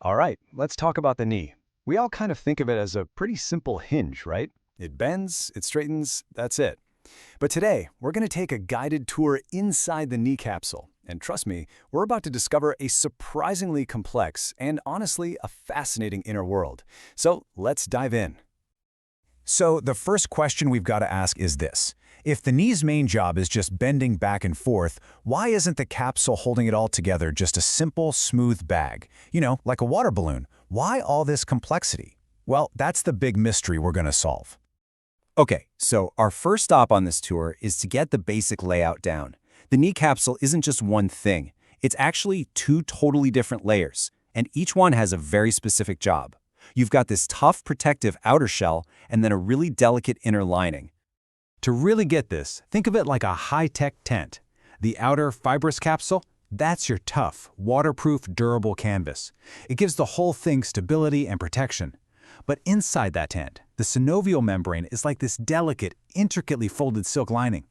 All right, let's talk about the knee. We all kind of think of it as a pretty simple hinge, right? It bends, it straightens, that's it. But today, we're going to take a guided tour inside the knee capsule. And trust me, we're about to discover a surprisingly complex and honestly a fascinating inner world. So let's dive in. So the first question we've got to ask is this. If the knee's main job is just bending back and forth, why isn't the capsule holding it all together just a simple, smooth bag? You know, like a water balloon. Why all this complexity? Well, that's the big mystery we're going to solve. Okay, so our first stop on this tour is to get the basic layout down. The knee capsule isn't just one thing. It's actually two totally different layers, and each one has a very specific job. You've got this tough, protective outer shell and then a really delicate inner lining. To really get this, think of it like a high-tech tent. The outer fibrous capsule, that's your tough, waterproof, durable canvas. It gives the whole thing stability and protection. But inside that tent, the synovial membrane is like this delicate, intricately folded silk lining.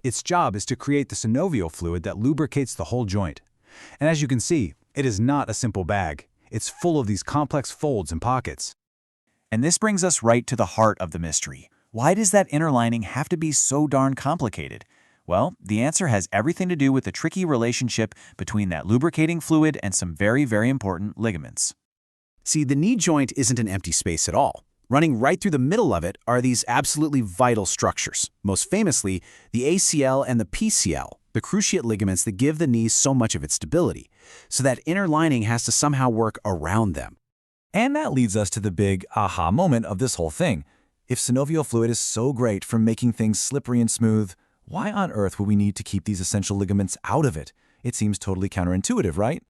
Its job is to create the synovial fluid that lubricates the whole joint. And as you can see, it is not a simple bag. It's full of these complex folds and pockets. And this brings us right to the heart of the mystery. Why does that inner lining have to be so darn complicated? Well, the answer has everything to do with the tricky relationship between that lubricating fluid and some very, very important ligaments. See, the knee joint isn't an empty space at all. Running right through the middle of it are these absolutely vital structures, most famously the ACL and the PCL, the cruciate ligaments that give the knee so much of its stability. So that inner lining has to somehow work around them. And that leads us to the big aha moment of this whole thing. If synovial fluid is so great for making things slippery and smooth, why on earth would we need to keep these essential ligaments out of it? It seems totally counterintuitive, right?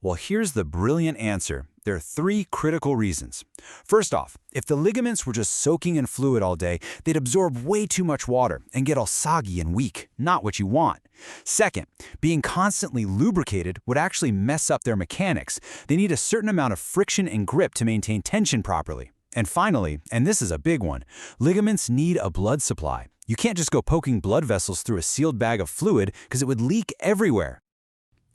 Well, here's the brilliant answer. There are three critical reasons. First off, if the ligaments were just soaking in fluid all day, they'd absorb way too much water and get all soggy and weak, not what you want. Second, being constantly lubricated would actually mess up their mechanics. They need a certain amount of friction and grip to maintain tension properly. And finally, and this is a big one, ligaments need a blood supply. You can't just go poking blood vessels through a sealed bag of fluid because it would leak everywhere.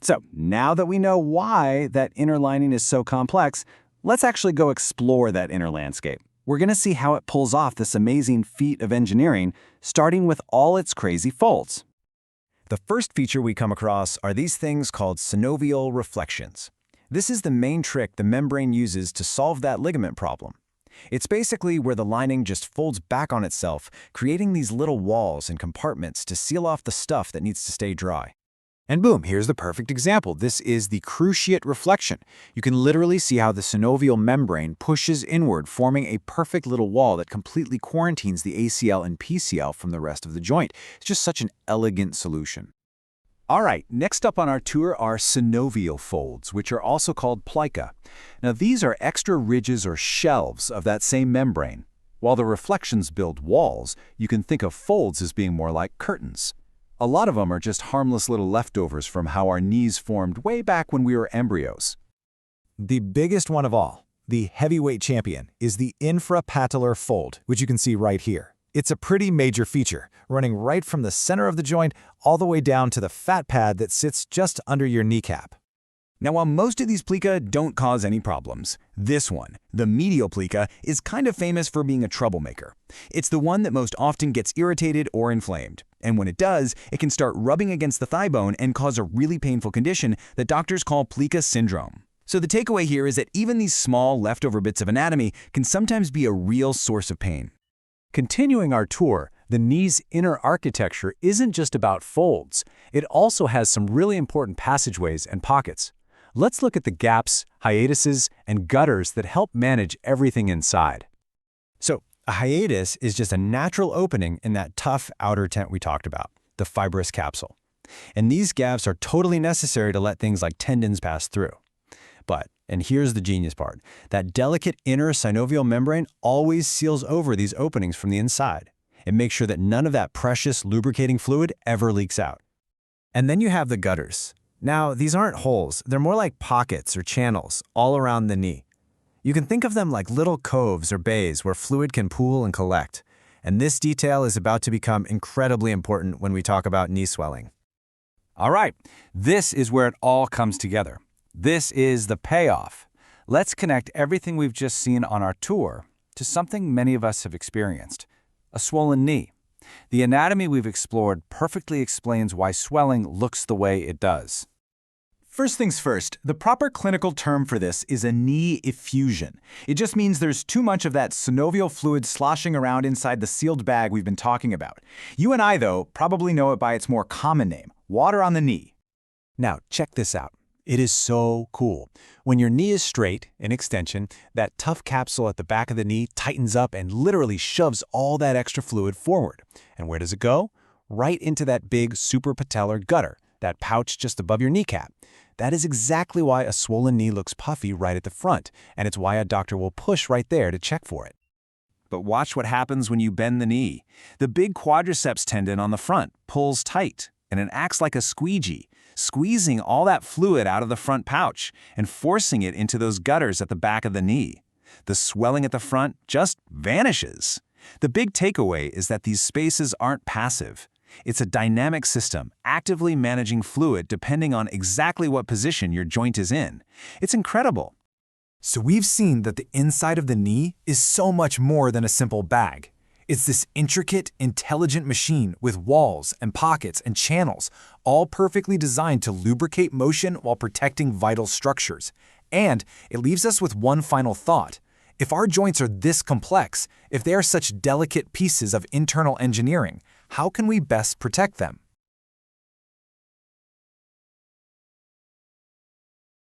So now that we know why that inner lining is so complex, let's actually go explore that inner landscape. We're going to see how it pulls off this amazing feat of engineering, starting with all its crazy folds. The first feature we come across are these things called synovial reflections. This is the main trick the membrane uses to solve that ligament problem. It's basically where the lining just folds back on itself, creating these little walls and compartments to seal off the stuff that needs to stay dry. And boom, here's the perfect example. This is the cruciate reflection. You can literally see how the synovial membrane pushes inward, forming a perfect little wall that completely quarantines the ACL and PCL from the rest of the joint. It's just such an elegant solution. All right, next up on our tour are synovial folds, which are also called plica. Now, these are extra ridges or shelves of that same membrane. While the reflections build walls, you can think of folds as being more like curtains. A lot of them are just harmless little leftovers from how our knees formed way back when we were embryos. The biggest one of all, the heavyweight champion, is the infrapatellar fold, which you can see right here. It's a pretty major feature, running right from the center of the joint all the way down to the fat pad that sits just under your kneecap. Now, while most of these plica don't cause any problems, this one, the medial plica, is kind of famous for being a troublemaker. It's the one that most often gets irritated or inflamed. And when it does, it can start rubbing against the thigh bone and cause a really painful condition that doctors call plica syndrome. So the takeaway here is that even these small leftover bits of anatomy can sometimes be a real source of pain. Continuing our tour, the knee's inner architecture isn't just about folds. It also has some really important passageways and pockets. Let's look at the gaps, hiatuses, and gutters that help manage everything inside. So, a hiatus is just a natural opening in that tough outer tent we talked about, the fibrous capsule. And these gaps are totally necessary to let things like tendons pass through. But, and here's the genius part, that delicate inner synovial membrane always seals over these openings from the inside. It makes sure that none of that precious lubricating fluid ever leaks out. And then you have the gutters. Now, these aren't holes, they're more like pockets or channels all around the knee. You can think of them like little coves or bays where fluid can pool and collect. And this detail is about to become incredibly important when we talk about knee swelling. All right, this is where it all comes together. This is the payoff. Let's connect everything we've just seen on our tour to something many of us have experienced: a swollen knee. The anatomy we've explored perfectly explains why swelling looks the way it does. First things first, the proper clinical term for this is a knee effusion. It just means there's too much of that synovial fluid sloshing around inside the sealed bag we've been talking about. You and I, though, probably know it by its more common name: water on the knee. Now, check this out. It is so cool. When your knee is straight, in extension, that tough capsule at the back of the knee tightens up and literally shoves all that extra fluid forward. And where does it go? Right into that big suprapatellar gutter, that pouch just above your kneecap. That is exactly why a swollen knee looks puffy right at the front, and it's why a doctor will push right there to check for it. But watch what happens when you bend the knee. The big quadriceps tendon on the front pulls tight, and it acts like a squeegee, squeezing all that fluid out of the front pouch and forcing it into those gutters at the back of the knee. The swelling at the front just vanishes. The big takeaway is that these spaces aren't passive. It's a dynamic system, actively managing fluid depending on exactly what position your joint is in. It's incredible. So we've seen that the inside of the knee is so much more than a simple bag. It's this intricate, intelligent machine with walls and pockets and channels, all perfectly designed to lubricate motion while protecting vital structures. And it leaves us with one final thought. If our joints are this complex, if they are such delicate pieces of internal engineering, how can we best protect them?